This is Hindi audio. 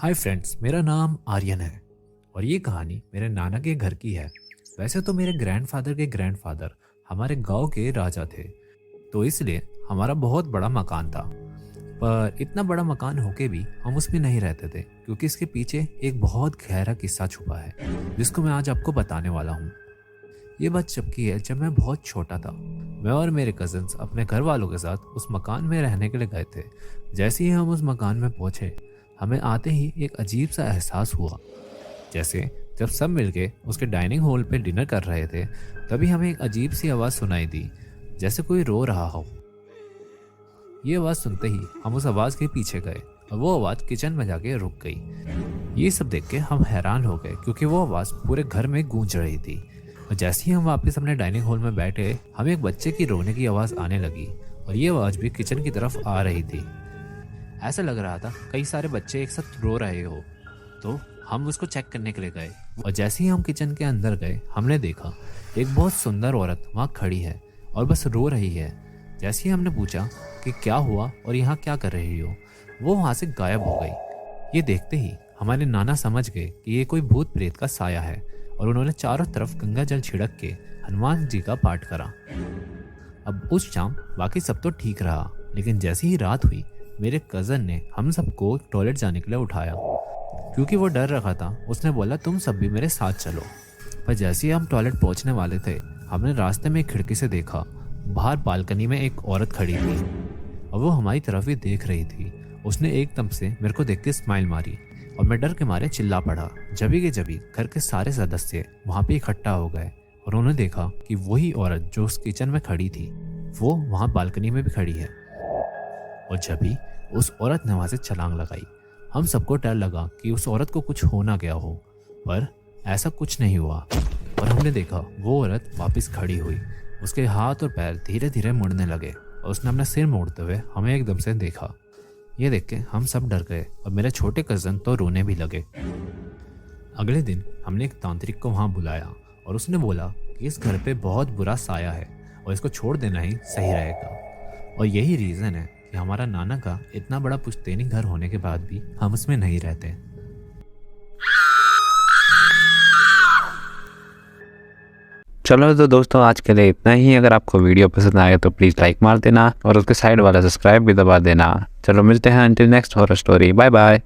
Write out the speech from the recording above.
हाय फ्रेंड्स, मेरा नाम आर्यन है और ये कहानी मेरे नाना के घर की है। वैसे तो मेरे ग्रैंडफादर के ग्रैंडफादर हमारे गांव के राजा थे, तो इसलिए हमारा बहुत बड़ा मकान था। पर इतना बड़ा मकान होके भी हम उसमें नहीं रहते थे, क्योंकि इसके पीछे एक बहुत गहरा किस्सा छुपा है जिसको मैं आज आपको बताने वाला हूँ। ये बात जब की है जब मैं बहुत छोटा था। मैं और मेरे कजन्स अपने घर वालों के साथ उस मकान में रहने के लिए गए थे। जैसे ही हम उस मकान में पहुंचे, हमें आते ही एक अजीब सा एहसास हुआ। जैसे जब सब मिलके उसके डाइनिंग हॉल पे डिनर कर रहे थे, तभी हमें एक अजीब सी आवाज़ सुनाई दी, जैसे कोई रो रहा हो। ये आवाज़ सुनते ही हम उस आवाज़ के पीछे गए और वो आवाज़ किचन में जाके रुक गई। ये सब देख के हम हैरान हो गए, क्योंकि वो आवाज़ पूरे घर में गूंज रही थी। और जैसे ही हम वापस अपने डाइनिंग हॉल में बैठे, हमें एक बच्चे की रोने की आवाज़ आने लगी और ये आवाज़ भी किचन की तरफ आ रही थी। ऐसा लग रहा था कई सारे बच्चे एक साथ रो रहे हो। तो हम उसको चेक करने के लिए गए और जैसे ही हम किचन के अंदर गए, हमने देखा एक बहुत सुंदर औरत वहाँ खड़ी है और बस रो रही है। जैसे ही हमने पूछा कि क्या हुआ और यहाँ क्या कर रही हो, वो वहाँ से गायब हो गई। ये देखते ही हमारे नाना समझ गए कि ये कोई भूत प्रेत का साया है और उन्होंने चारों तरफ गंगा जल छिड़क के हनुमान जी का पाठ करा। अब उस शाम बाकी सब तो ठीक रहा, लेकिन जैसे ही रात हुई, मेरे कज़न ने हम सबको टॉयलेट जाने के लिए उठाया। क्योंकि वो डर रहा था, उसने बोला तुम सब भी मेरे साथ चलो। पर जैसे ही हम टॉयलेट पहुंचने वाले थे, हमने रास्ते में एक खिड़की से देखा, बाहर बालकनी में एक औरत खड़ी थी और वो हमारी तरफ ही देख रही थी। उसने एकदम से मेरे को देख के स्माइल मारी और मैं डर के मारे चिल्ला पड़ा। जभी के जभी घर के सारे सदस्य वहाँ पे इकट्ठा हो गए और उन्होंने देखा कि वही औरत जो उस किचन में खड़ी थी, वो वहाँ बालकनी में भी खड़ी है। और जब भी उस औरत ने वहां से छलांग लगाई, हम सबको डर लगा कि उस औरत को कुछ हो ना गया हो, पर ऐसा कुछ नहीं हुआ। और हमने देखा वो औरत वापस खड़ी हुई, उसके हाथ और पैर धीरे धीरे मुड़ने लगे और उसने अपना सिर मोड़ते हुए हमें एकदम से देखा। ये देख के हम सब डर गए और मेरे छोटे कज़न तो रोने भी लगे। अगले दिन हमने एक तांत्रिक को वहाँ बुलाया और उसने बोला कि इस घर पे बहुत बुरा साया है और इसको छोड़ देना ही सही रहेगा। और यही रीज़न है कि हमारा नाना का इतना बड़ा पुश्तैनी घर होने के बाद भी हम उसमें नहीं रहते। चलो तो दोस्तों, आज के लिए इतना ही। अगर आपको वीडियो पसंद आए तो प्लीज़ लाइक मार देना और उसके साइड वाला सब्सक्राइब भी दबा देना। चलो मिलते हैं until next horror story. Bye bye.